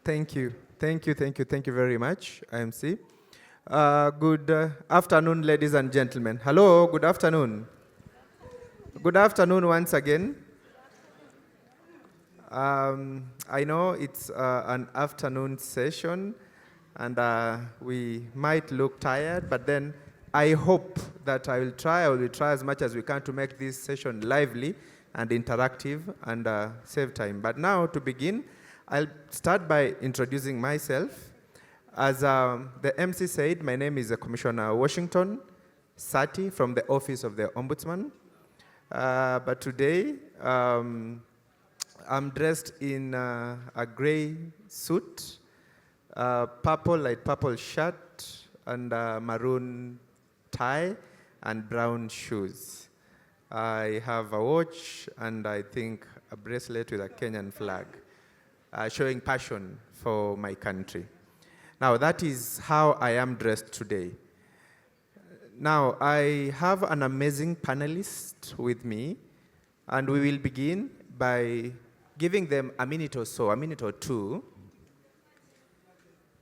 Thank you. Thank you very much, IMC. Good afternoon, ladies and gentlemen. Hello, good afternoon. Good afternoon once again. I know it's an afternoon session, and we might look tired, but then I hope that I will try as much as we can to make this session lively and interactive and save time. But now, to begin, I'll start by introducing myself. As the MC said, my name is Commissioner Washington Sati from the Office of the Ombudsman. But today, I'm dressed in a gray suit, light purple shirt, and maroon tie, and brown shoes. I have a watch and I think a bracelet with a Kenyan flag, showing passion for my country. Now, that is how I am dressed today. Now, I have an amazing panelist with me, and we will begin by giving them a minute or two,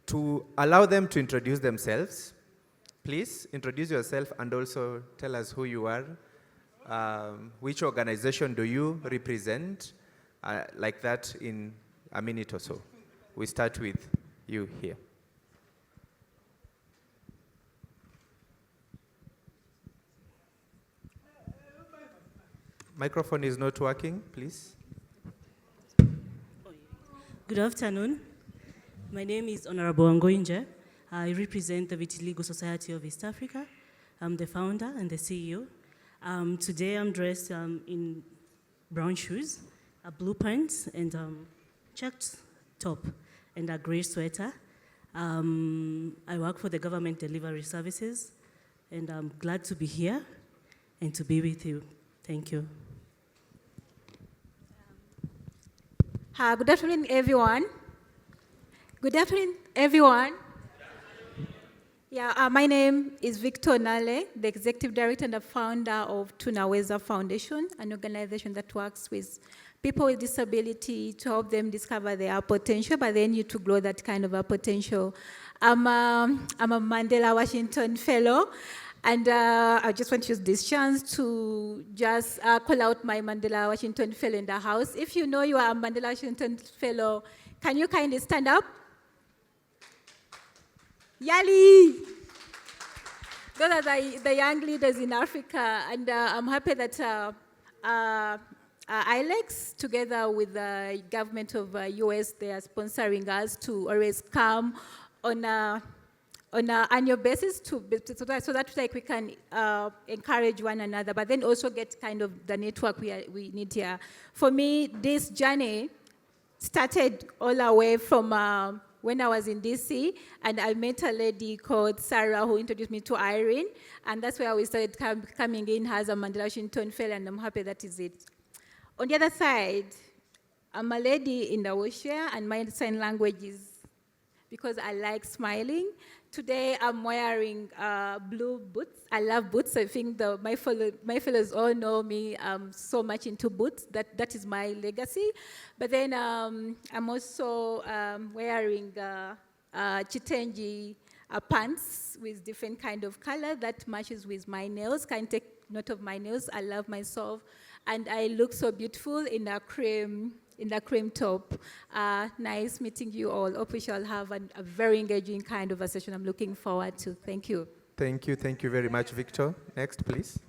to allow them to introduce themselves. Please introduce yourself and also tell us who you are. Which organization do you represent? Like that in a minute or so. We start with you here. Microphone is not working, please. Good afternoon. My name is Honorable Wangui Njee. I represent the Vitiligo Society of East Africa. I'm the founder and the CEO. Today I'm dressed in brown shoes, a blue pants, and checked top, and a gray sweater. I work for the government delivery services, and I'm glad to be here and to be with you. Thank you. Good afternoon, everyone. Good afternoon, everyone. Yeah, my name is Victo, the Executive Director and the founder of Tunaweza Foundation, an organization that works with people with disability to help them discover their potential, but then you to grow that kind of a potential. I'm a Mandela Washington Fellow, and I just want to use this chance to just call out my Mandela Washington Fellow in the house. If you know you are a Mandela Washington Fellow, can you kindly stand up? Yali! Those are the young leaders in Africa, and I'm happy that ILEX, together with the government of US, they are sponsoring us to always come on an annual basis so that like we can encourage one another, but then also get kind of the network we need here. For me, this journey started all the way from when I was in DC, and I met a lady called Sarah who introduced me to Irene, and that's where we started coming in as a Mandela Washington Fellow, and I'm happy that is it. On the other side, I'm a lady in the wheelchair, and my sign language is because I like smiling. Today, I'm wearing blue boots. I love boots. I think my fellows all know me. I'm so much into boots. That is my legacy. But then I'm also wearing chitenji pants with different kind of color that matches with my nails. Can take note of my nails. I love myself. And I look so beautiful in a cream top. Nice meeting you all. Hope we shall have a very engaging kind of a session I'm looking forward to. Thank you. Thank you very much, Victor. Next, please.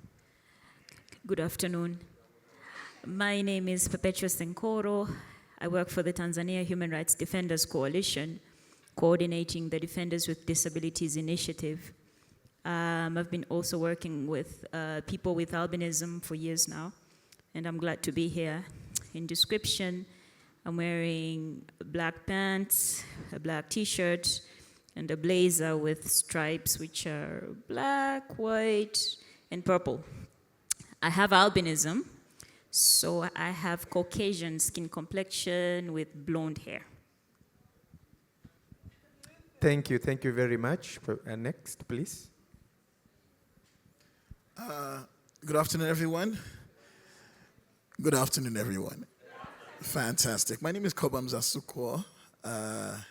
Good afternoon. My name is Perpetua Senkoro. I work for the Tanzania Human Rights Defenders Coalition, coordinating the Defenders with Disabilities initiative. I've been also working with people with albinism for years now, and I'm glad to be here. In description, I'm wearing black pants, a black t-shirt, and a blazer with stripes which are black, white, and purple. I have albinism, so I have Caucasian skin complexion with blonde hair. Thank you very much. Next, please. Good afternoon, everyone. Good afternoon, everyone. Fantastic. My name is Cobahms Asuquo. I'm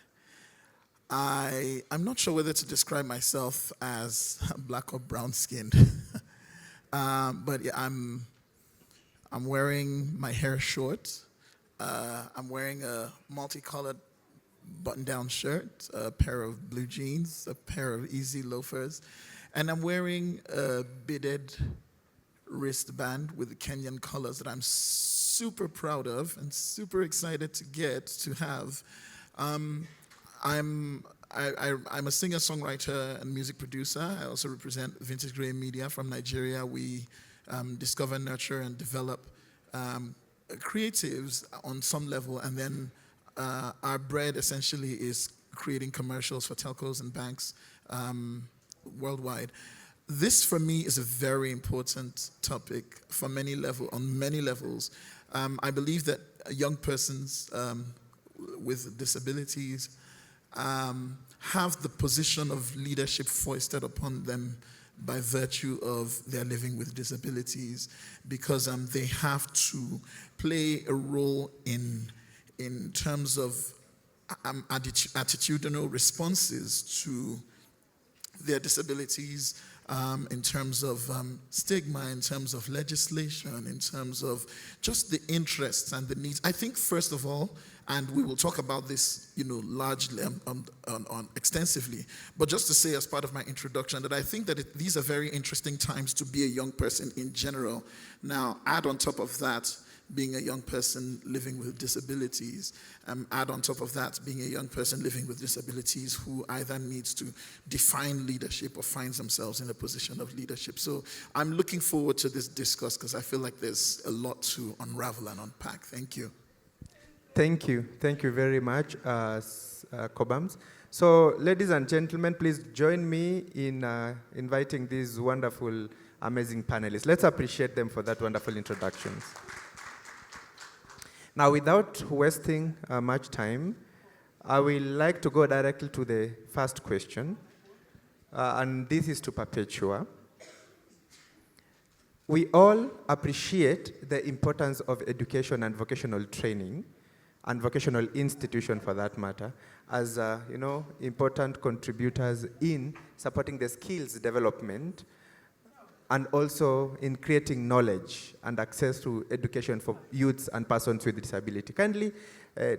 not sure whether to describe myself as black or brown skinned, but yeah, I'm wearing my hair short. I'm wearing a multicolored button-down shirt, a pair of blue jeans, a pair of easy loafers, and I'm wearing a beaded wristband with the Kenyan colors that I'm super proud of and super excited to have. I'm a singer-songwriter and music producer. I also represent Vintage Grey Media from Nigeria. We discover, nurture, and develop creatives on some level, and then our bread essentially is creating commercials for telcos and banks worldwide. This, for me, is a very important topic on many levels. I believe that young persons with disabilities have the position of leadership foisted upon them by virtue of their living with disabilities, because they have to play a role in terms of attitudinal responses to their disabilities, in terms of stigma, in terms of legislation, in terms of just the interests and the needs. I think, first of all, and we will talk about this, largely, extensively, but just to say as part of my introduction that I think that these are very interesting times to be a young person in general. Now, add on top of that, being a young person living with disabilities, add on top of that, being a young person living with disabilities who either needs to define leadership or finds themselves in a position of leadership. So I'm looking forward to this discourse because I feel like there's a lot to unravel and unpack. Thank you. Thank you. Thank you very much, Cobahms. So, ladies and gentlemen, please join me in inviting these wonderful, amazing panelists. Let's appreciate them for that wonderful introductions. Now, without wasting much time, I will like to go directly to the first question, and this is to Perpetua. We all appreciate the importance of education and vocational training, and vocational institution for that matter, as important contributors in supporting the skills development and also in creating knowledge and access to education for youths and persons with disability. Kindly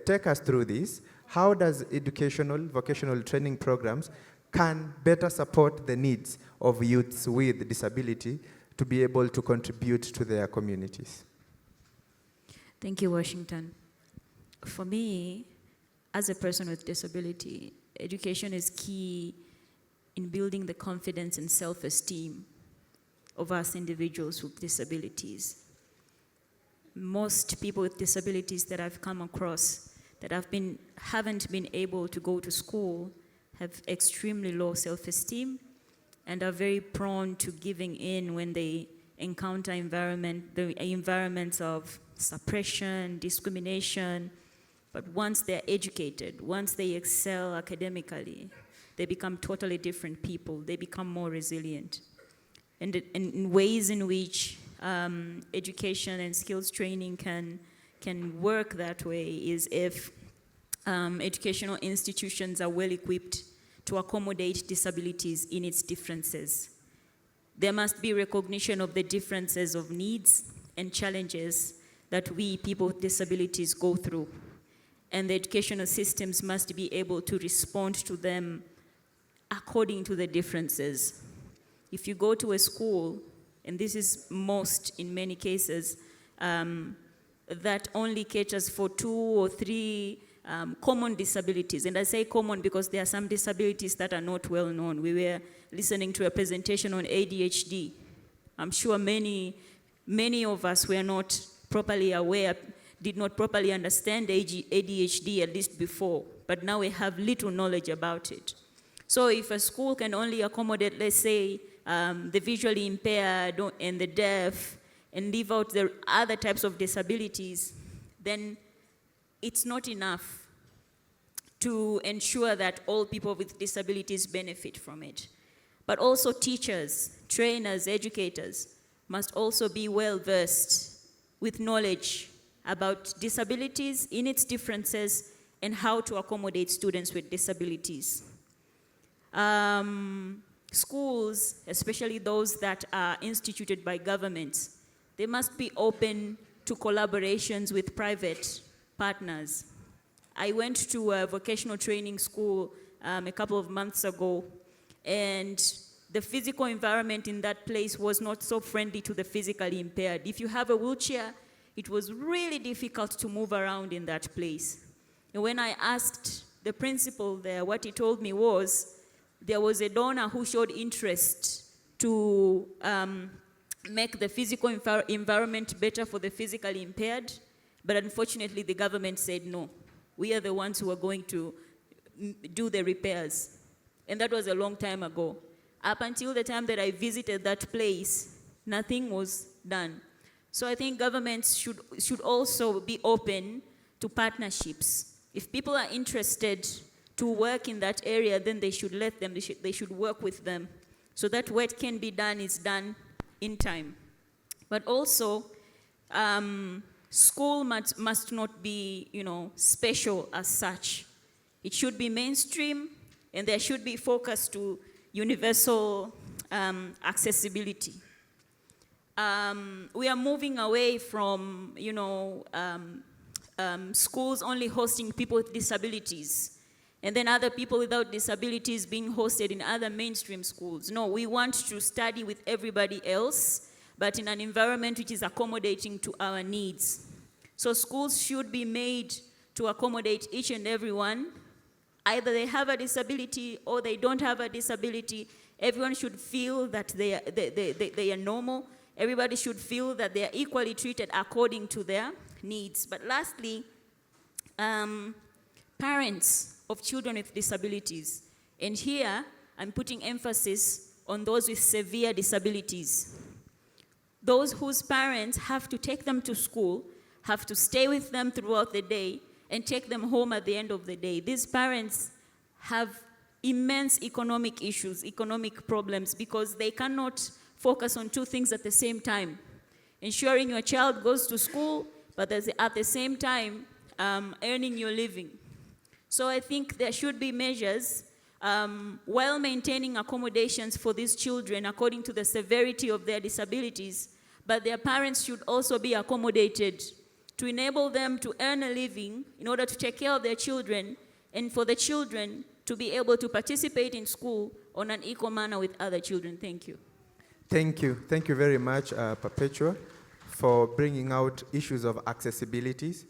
take us through this. How does vocational training programs can better support the needs of youths with disability to be able to contribute to their communities? Thank you, Washington. For me, as a person with disability, education is key in building the confidence and self-esteem of us individuals with disabilities. Most people with disabilities that I've come across that haven't been able to go to school have extremely low self-esteem and are very prone to giving in when they encounter the environments of suppression, discrimination. But once they're educated, once they excel academically, they become totally different people. They become more resilient. And in ways in which education and skills training can work that way is if educational institutions are well equipped to accommodate disabilities in its differences. There must be recognition of the differences of needs and challenges that we people with disabilities go through. And the educational systems must be able to respond to them according to the differences. If you go to a school, and this is most in many cases, that only caters for 2 or 3 common disabilities. And I say common because there are some disabilities that are not well known. We were listening to a presentation on ADHD. I'm sure many of us were not properly aware, did not properly understand ADHD at least before, but now we have little knowledge about it. So if a school can only accommodate, let's say, the visually impaired and the deaf and leave out the other types of disabilities, then it's not enough to ensure that all people with disabilities benefit from it. But also teachers, trainers, educators must also be well versed with knowledge about disabilities in its differences and how to accommodate students with disabilities. Schools, especially those that are instituted by governments, they must be open to collaborations with private partners. I went to a vocational training school a couple of months ago, and the physical environment in that place was not so friendly to the physically impaired. If you have a wheelchair, it was really difficult to move around in that place. And when I asked the principal there, what he told me was, there was a donor who showed interest to make the physical environment better for the physically impaired, but unfortunately the government said no. We are the ones who are going to do the repairs. And that was a long time ago. Up until the time that I visited that place, nothing was done. So I think governments should also be open to partnerships. If people are interested to work in that area, then they should let them, they should work with them, so that what can be done is done in time. But also, school must not be, special as such. It should be mainstream, and there should be focus to universal accessibility. We are moving away from, schools only hosting people with disabilities, and then other people without disabilities being hosted in other mainstream schools. No, we want to study with everybody else, but in an environment which is accommodating to our needs. So schools should be made to accommodate each and everyone. Either they have a disability or they don't have a disability. Everyone should feel that they are normal. Everybody should feel that they are equally treated according to their needs. But lastly, parents of children with disabilities. And here, I'm putting emphasis on those with severe disabilities. Those whose parents have to take them to school, have to stay with them throughout the day, and take them home at the end of the day. These parents have immense economic issues, economic problems, because they cannot focus on two things at the same time. Ensuring your child goes to school, but at the same time, earning your living. So I think there should be measures while maintaining accommodations for these children according to the severity of their disabilities, but their parents should also be accommodated to enable them to earn a living in order to take care of their children, and for the children to be able to participate in school on an equal manner with other children. Thank you. Thank you. Thank you very much, Perpetua, for bringing out issues of accessibilities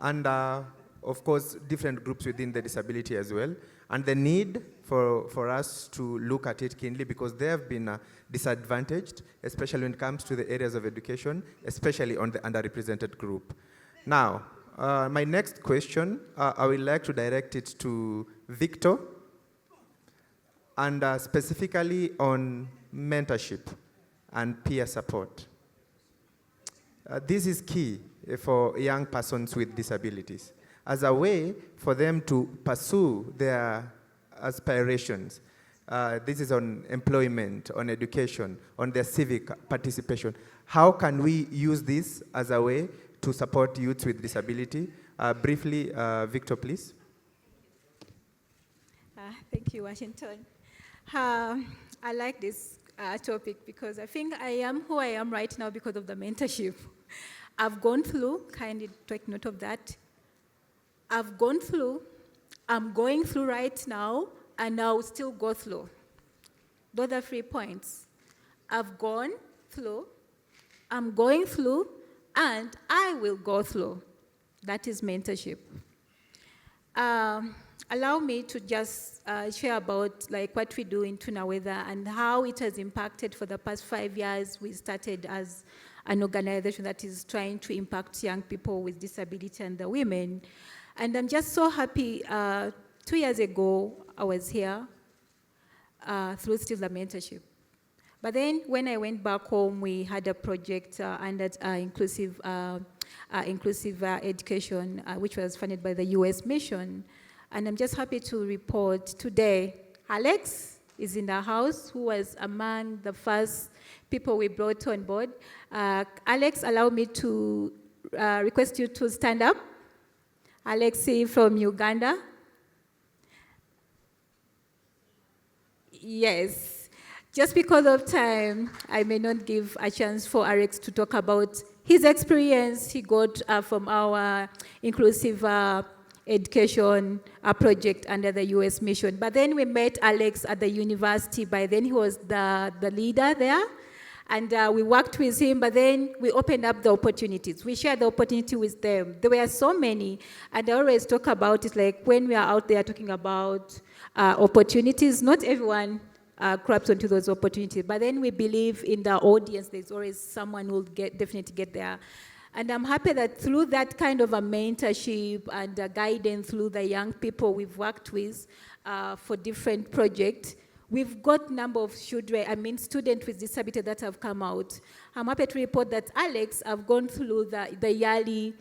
and, of course, different groups within the disability as well, and the need for us to look at it keenly, because they have been disadvantaged, especially when it comes to the areas of education, especially on the underrepresented group. Now, my next question, I would like to direct it to Victo, and specifically on mentorship and peer support. This is key for young persons with disabilities, as a way for them to pursue their aspirations. This is on employment, on education, on their civic participation. How can we use this as a way to support youths with disability? Briefly, Victo, please. Thank you, Washington. I like this topic because I think I am who I am right now because of the mentorship. I've gone through, kindly take note of that. I've gone through, I'm going through right now, and I'll still go through. Those are 3 points. I've gone through, I'm going through, and I will go through. That is mentorship. Allow me to just share about what we do in Tunaweza and how it has impacted for the past 5 years. We started as an organization that is trying to impact young people with disability and the women. And I'm just so happy. 2 years ago, I was here through still the mentorship. But then when I went back home, we had a project under inclusive education, which was funded by the US Mission. And I'm just happy to report today, Alex is in the house, who was among the first people we brought on board. Alex, allow me to request you to stand up. Alexi from Uganda. Yes. Just because of time, I may not give a chance for Alex to talk about his experience he got from our inclusive education project under the US mission. But then we met Alex at the university. By then he was the leader there. And we worked with him, but then we opened up the opportunities. We shared the opportunity with them. There were so many, and I always talk about it like when we are out there talking about opportunities, not everyone grabs onto those opportunities, but then we believe in the audience, there's always someone who will definitely get there. And I'm happy that through that kind of a mentorship and guidance through the young people we've worked with for different projects, we've got a number of students with disability that have come out. I'm happy to report that Alex have gone through the yearly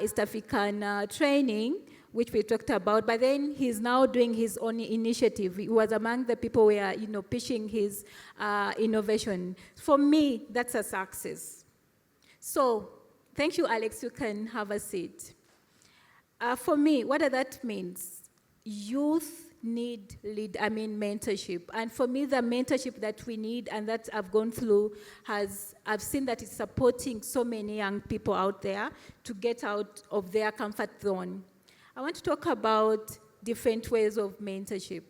East African training, which we talked about, but then he's now doing his own initiative. He was among the people who were, pitching his innovation. For me, that's a success. So, thank you, Alex. You can have a seat. For me, what that means, youth need mentorship. And for me, the mentorship that we need and that I've gone through I've seen that it's supporting so many young people out there to get out of their comfort zone. I want to talk about different ways of mentorship.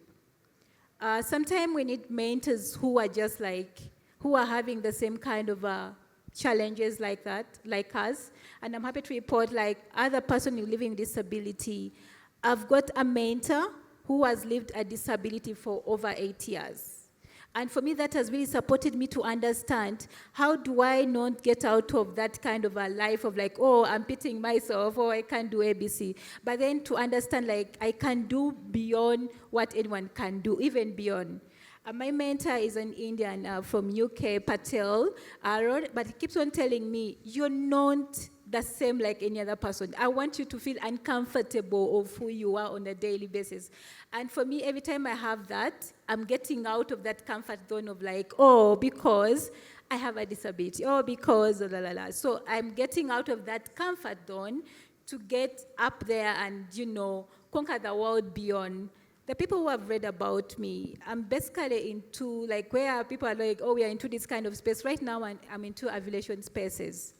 Sometimes we need mentors who are just who are having the same kind of challenges like us. And I'm happy to report other person living with disability, I've got a mentor who has lived a disability for over 8 years. And for me, that has really supported me to understand how do I not get out of that kind of a life of I'm pitying myself, or I can't do ABC. But then to understand I can do beyond what anyone can do, even beyond. My mentor is an Indian from UK, Patel, but he keeps on telling me, you're not the same like any other person. I want you to feel uncomfortable of who you are on a daily basis. And for me, every time I have that, I'm getting out of that comfort zone of because I have a disability, because So I'm getting out of that comfort zone to get up there and, conquer the world beyond. The people who have read about me, I'm basically into where people are we are into this kind of space. Right now, I'm into aviation spaces.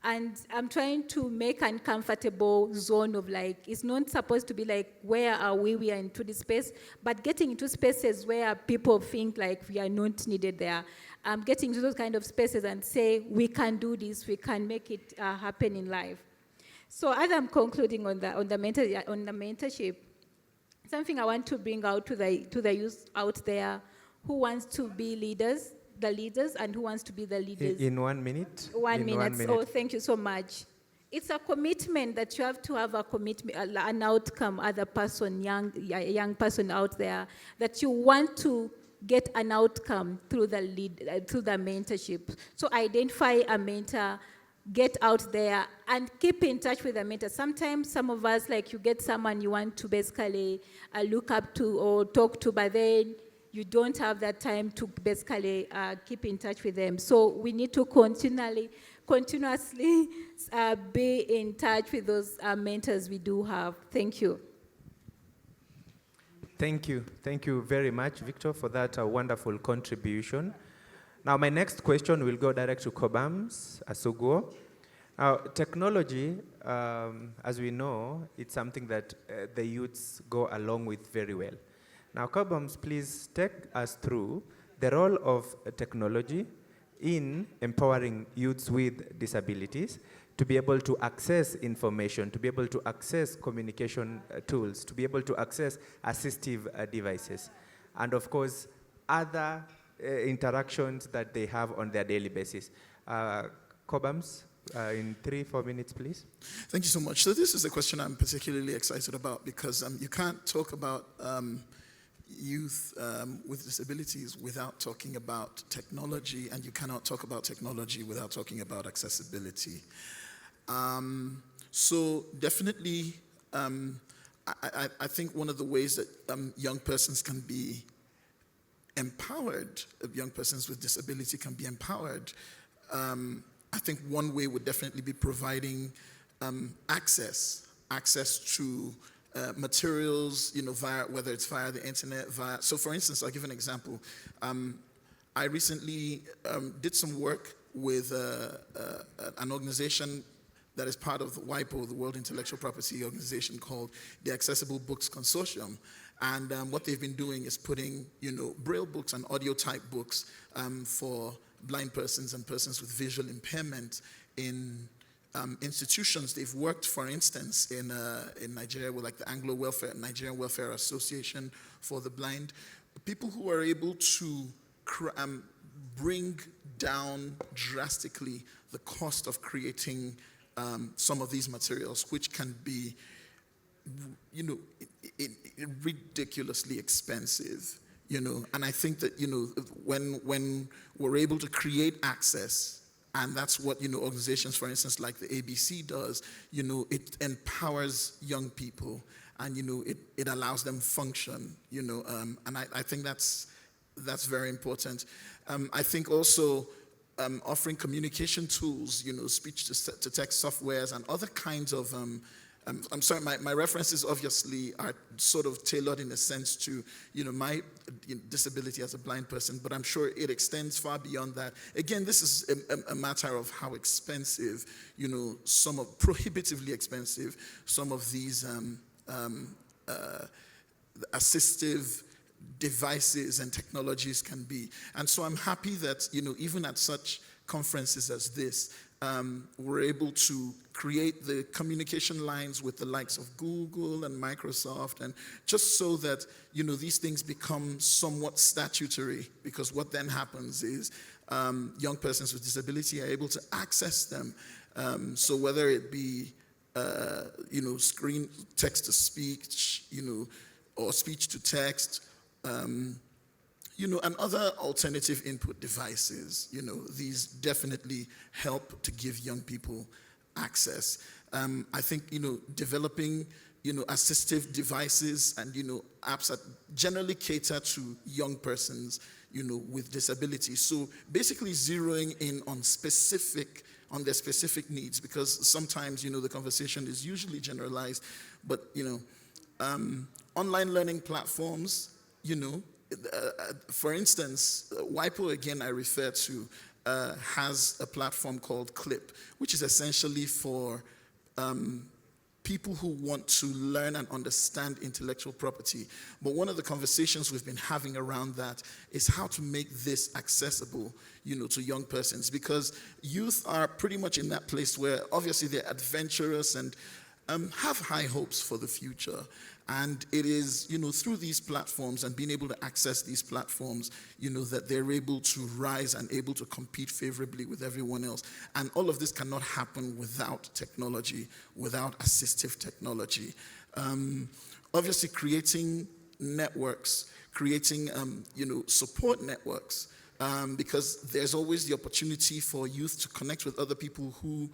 And I'm trying to make an uncomfortable zone of it's not supposed to be where are we are into this space, but getting into spaces where people think we are not needed there. I'm getting into those kind of spaces and say, we can do this, we can make it happen in life. So as I'm concluding on the mentorship, something I want to bring out to the youth out there who wants to be the leaders, and who wants to be the leaders. In 1 minute? One minute. Oh, thank you so much. It's a commitment that you have to have an outcome as a person, young person out there, that you want to get an outcome through the mentorship. So identify a mentor, get out there, and keep in touch with a mentor. Sometimes some of us, you get someone you want to basically look up to or talk to, but then you don't have that time to basically keep in touch with them. So we need to continuously be in touch with those mentors we do have. Thank you. Thank you. Thank you very much, Victor, for that wonderful contribution. Now, my next question will go direct to Cobahms, Asuquo. Now, technology, as we know, it's something that the youths go along with very well. Now, Cobahms, please take us through the role of technology in empowering youths with disabilities to be able to access information, to be able to access communication tools, to be able to access assistive devices, and of course, other interactions that they have on their daily basis. Cobahms, in 3-4 minutes, please. Thank you so much. So this is a question I'm particularly excited about because you can't talk about youth with disabilities without talking about technology, and you cannot talk about technology without talking about accessibility. So definitely, I think one of the ways that young persons can be empowered, young persons with disability can be empowered, I think one way would definitely be providing access access to materials, via, whether it's via the internet, so for instance, I'll give an example. I recently did some work with an organization that is part of the WIPO, the World Intellectual Property Organization, called the Accessible Books Consortium. And what they've been doing is putting, Braille books and audio type books for blind persons and persons with visual impairment in institutions. They've worked, for instance, in Nigeria with like the Nigerian Welfare Association for the Blind. People who are able to bring down drastically the cost of creating some of these materials, which can be, ridiculously expensive, And I think that, when we're able to create access, and that's what, organizations, for instance, like the ABC does, it empowers young people, and, it allows them function, and I think that's very important. I think also offering communication tools, speech-to-text softwares and other kinds of, I'm sorry, my references obviously are sort of tailored in a sense to, my disability as a blind person, but I'm sure it extends far beyond that. Again, this is a matter of how expensive, prohibitively expensive, some of these assistive devices and technologies can be. And so I'm happy that, even at such conferences as this, we're able to create the communication lines with the likes of Google and Microsoft, and just so that, these things become somewhat statutory, because what then happens is young persons with disability are able to access them. So whether it be, screen text-to-speech, or speech-to-text, and other alternative input devices, these definitely help to give young people access. I think, developing, assistive devices and, apps that generally cater to young persons, with disabilities. So basically zeroing in on their specific needs, because sometimes, the conversation is usually generalized, but, online learning platforms, for instance, WIPO, again, I refer to, has a platform called CLIP, which is essentially for people who want to learn and understand intellectual property. But one of the conversations we've been having around that is how to make this accessible, to young persons, because youth are pretty much in that place where obviously they're adventurous and have high hopes for the future. And it is, through these platforms and being able to access these platforms, that they're able to rise and able to compete favorably with everyone else. And all of this cannot happen without technology, without assistive technology. Obviously, creating networks, creating, support networks, because there's always the opportunity for youth to connect with other people who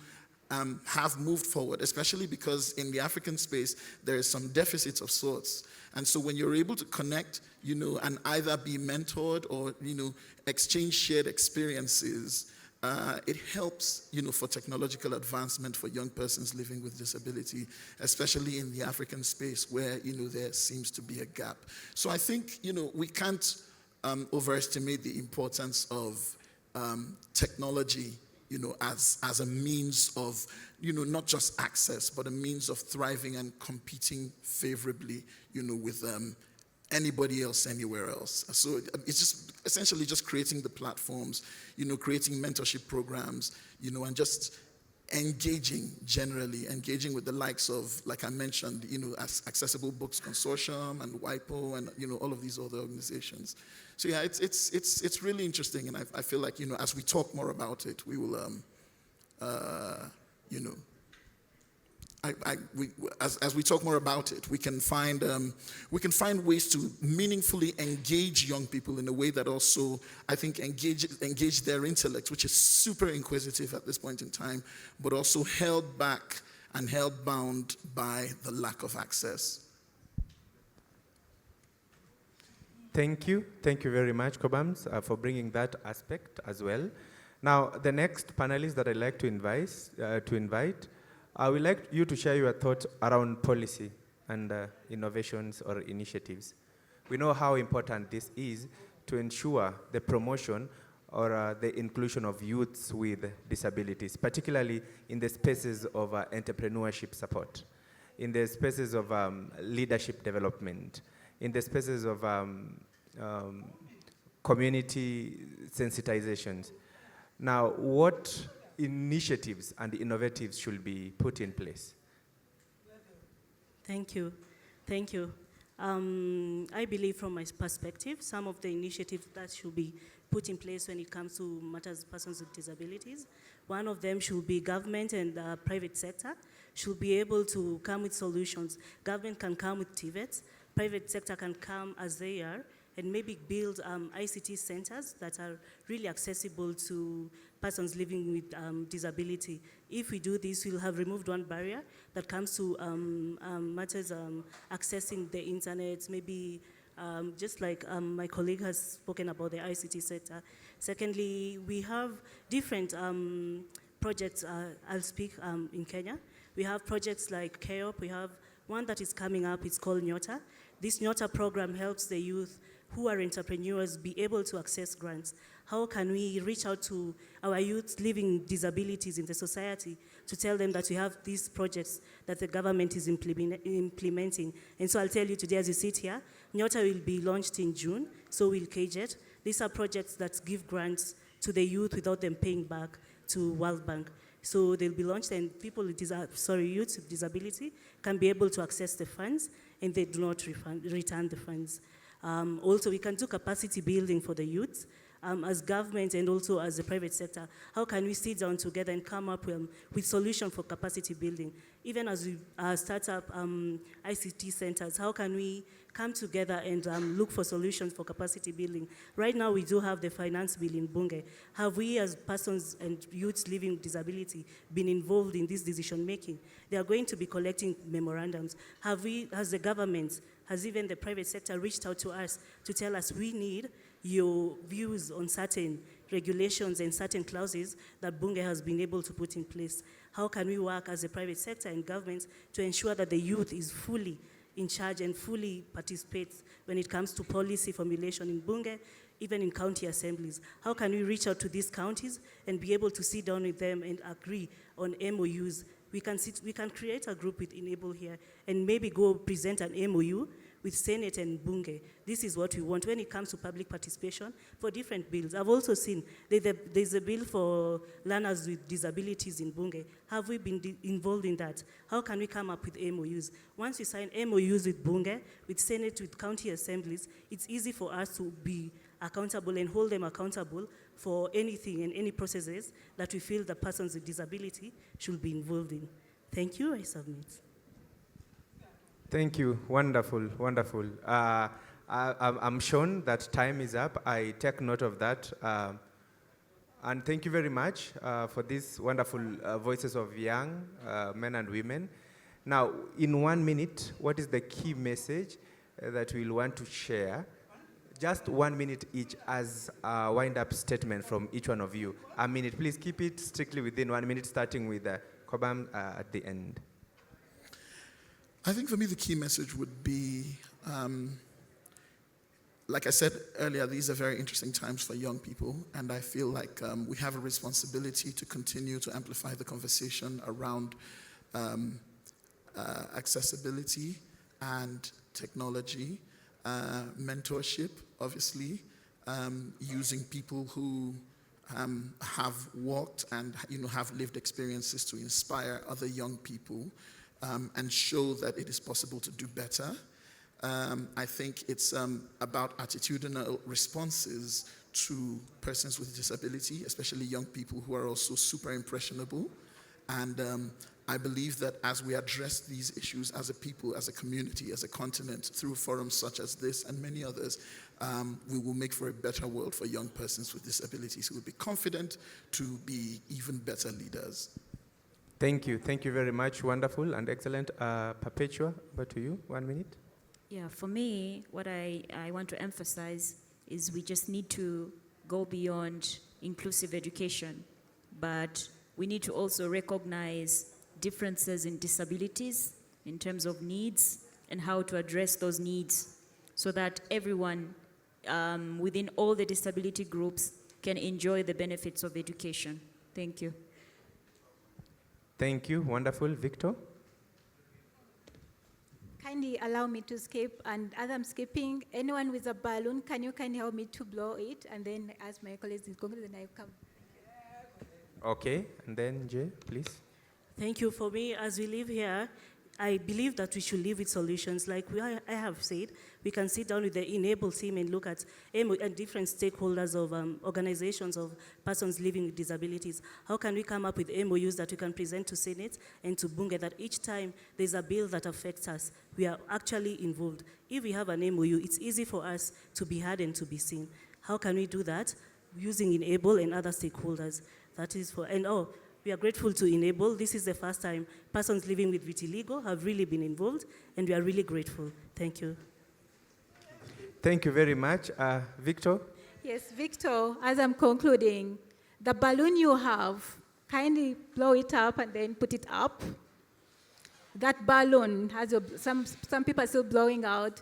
have moved forward, especially because in the African space, there is some deficits of sorts. And so when you're able to connect, and either be mentored or, exchange shared experiences, it helps, for technological advancement for young persons living with disability, especially in the African space where, there seems to be a gap. So I think, we can't overestimate the importance of technology, as a means of, not just access, but a means of thriving and competing favorably, with anybody else, anywhere else. So it's just essentially just creating the platforms, creating mentorship programs, and just engaging with the likes of, like I mentioned, Accessible Books Consortium and WIPO and, all of these other organizations. So yeah, it's really interesting, and I feel like, as we talk more about it, we will, as we talk more about it, we can find ways to meaningfully engage young people in a way that also, I think, engage their intellect, which is super inquisitive at this point in time, but also held back and held bound by the lack of access. Thank you very much, Cobahms, for bringing that aspect as well. Now, the next panelist that I'd like to invite I would like you to share your thoughts around policy and innovations or initiatives. We know how important this is to ensure the promotion or the inclusion of youths with disabilities, particularly in the spaces of entrepreneurship support, in the spaces of leadership development, in the spaces of community sensitizations. Now, what initiatives and innovatives should be put in place? Thank you. Thank you. I believe from my perspective, some of the initiatives that should be put in place when it comes to matters of persons with disabilities, one of them should be government and private sector should be able to come with solutions. Government can come with TVETs, private sector can come as they are, and maybe build ICT centers that are really accessible to persons living with disability. If we do this, we'll have removed one barrier that comes to matters accessing the internet, maybe just like my colleague has spoken about the ICT sector. Secondly, we have different projects, I'll speak in Kenya. We have projects like KEOP, we have one that is coming up, it's called Nyota. This Nyota program helps the youth who are entrepreneurs be able to access grants. How can we reach out to our youth living disabilities in the society to tell them that we have these projects that the government is implementing? And so I'll tell you today as you sit here, Nyota will be launched in June, so will KJET. These are projects that give grants to the youth without them paying back to World Bank. So they'll be launched and people with youths with disability can be able to access the funds and they do not return the funds. Also, we can do capacity building for the youth as government and also as the private sector. How can we sit down together and come up with solutions for capacity building? Even as we start up ICT centers, how can we come together and look for solutions for capacity building? Right now, we do have the finance bill in Bunge. Have we as persons and youths living with disability been involved in this decision making? They are going to be collecting memorandums. Has the government, has even the private sector reached out to us to tell us we need your views on certain regulations and certain clauses that Bunge has been able to put in place? How can we work as a private sector and government to ensure that the youth is fully in charge and fully participates when it comes to policy formulation in Bunge, even in county assemblies? How can we reach out to these counties and be able to sit down with them and agree on MOUs? We can create a group with Enable here and maybe go present an MOU with Senate and Bunge. This is what we want when it comes to public participation for different bills. I've also seen there's a bill for learners with disabilities in Bunge. Have we been involved in that? How can we come up with MOUs? Once we sign MOUs with Bunge, with Senate, with county assemblies, it's easy for us to be accountable and hold them accountable for anything and any processes that we feel the persons with disability should be involved in. Thank you, I submit. Thank you, wonderful, wonderful. I'm shown that time is up. I take note of that. And thank you very much for these wonderful voices of young men and women. Now, in 1 minute, what is the key message that we'll want to share? Just 1 minute each as a wind-up statement from each one of you. A minute, please keep it strictly within 1 minute, starting with Cobahms at the end. I think for me the key message would be, like I said earlier, these are very interesting times for young people, and I feel like we have a responsibility to continue to amplify the conversation around accessibility and technology, mentorship, obviously, using people who have walked and have lived experiences to inspire other young people and show that it is possible to do better. I think it's about attitudinal responses to persons with disability, especially young people who are also super impressionable. And I believe that as we address these issues as a people, as a community, as a continent, through forums such as this and many others, we will make for a better world for young persons with disabilities who will be confident to be even better leaders. Thank you very much. Wonderful and excellent. Perpetua, over to you, 1 minute. Yeah, for me, what I want to emphasize is we just need to go beyond inclusive education, but we need to also recognize differences in disabilities in terms of needs and how to address those needs so that everyone within all the disability groups can enjoy the benefits of education. Thank you. Thank you. Wonderful. Victor? Kindly allow me to skip, and as I'm skipping, anyone with a balloon, can you kindly help me to blow it, and then as my colleagues is going, then I come. Okay, and then Njee, please. Thank you. For me, as we live here, I believe that we should live with solutions. Like I have said, we can sit down with the Enable team and look at different stakeholders of organizations of persons living with disabilities. How can we come up with MOUs that we can present to Senate and to Bunge that each time there's a bill that affects us, we are actually involved. If we have an MOU, it's easy for us to be heard and to be seen. How can we do that? Using Enable and other stakeholders. That is for, and we are grateful to Enable. This is the first time persons living with vitiligo have really been involved, and we are really grateful. Thank you. Thank you very much. Victor? Yes, Victor, as I'm concluding, the balloon you have, kindly blow it up and then put it up. That balloon has some people are still blowing out.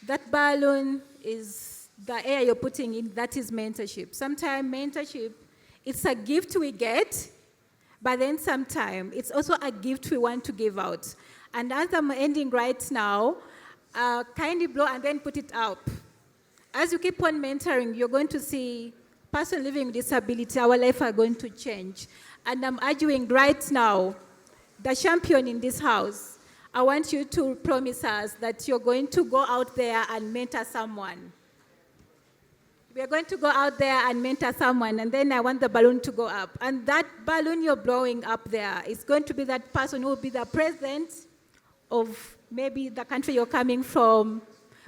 That balloon is the air you're putting in, that is mentorship. Sometimes mentorship, it's a gift we get, but then sometimes it's also a gift we want to give out. And as I'm ending right now, kindly blow and then put it up. As you keep on mentoring, you're going to see person living with disability, our life are going to change. And I'm arguing right now, the champion in this house, I want you to promise us that you're going to go out there and mentor someone. We are going to go out there and mentor someone, and then I want the balloon to go up. And that balloon you're blowing up there is going to be that person who will be the president of maybe the country you're coming from,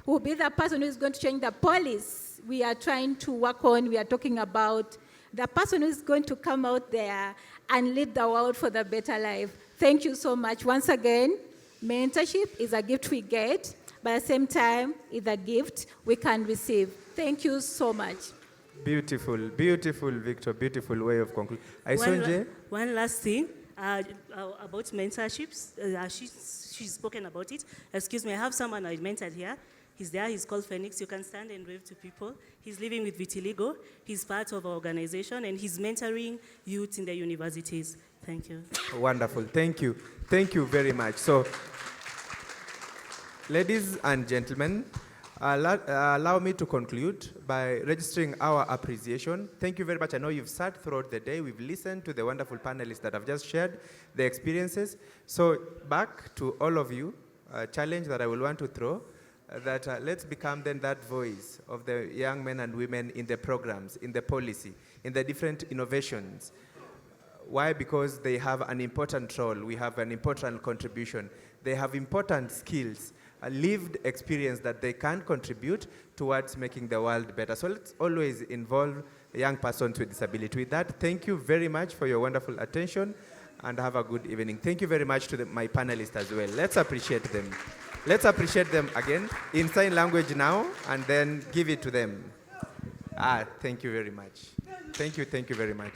who will be the person who is going to change the policy we are trying to work on, we are talking about, the person who is going to come out there and lead the world for the better life. Thank you so much. Once again, mentorship is a gift we get, but at the same time, it's a gift we can receive. Thank you so much. Beautiful, beautiful, Victor. Beautiful way of concluding. One last thing about mentorships. She's spoken about it. Excuse me, I have someone I mentored here. He's there, he's called Phoenix. You can stand and wave to people. He's living with vitiligo. He's part of our organization, and he's mentoring youth in the universities. Thank you. Wonderful, thank you. Thank you very much. So, ladies and gentlemen, allow me to conclude by registering our appreciation. Thank you very much. I know you've sat throughout the day. We've listened to the wonderful panelists that have just shared their experiences. So back to all of you, a challenge that I will want to throw, that let's become then that voice of the young men and women in the programs, in the policy, in the different innovations. Why? Because they have an important role. We have an important contribution. They have important skills, a lived experience that they can contribute towards making the world better. So let's always involve young persons with disability. With that, thank you very much for your wonderful attention, and have a good evening. Thank you very much to my panelists as well. Let's appreciate them. Let's appreciate them again in sign language now, and then give it to them. Thank you very much. Thank you very much.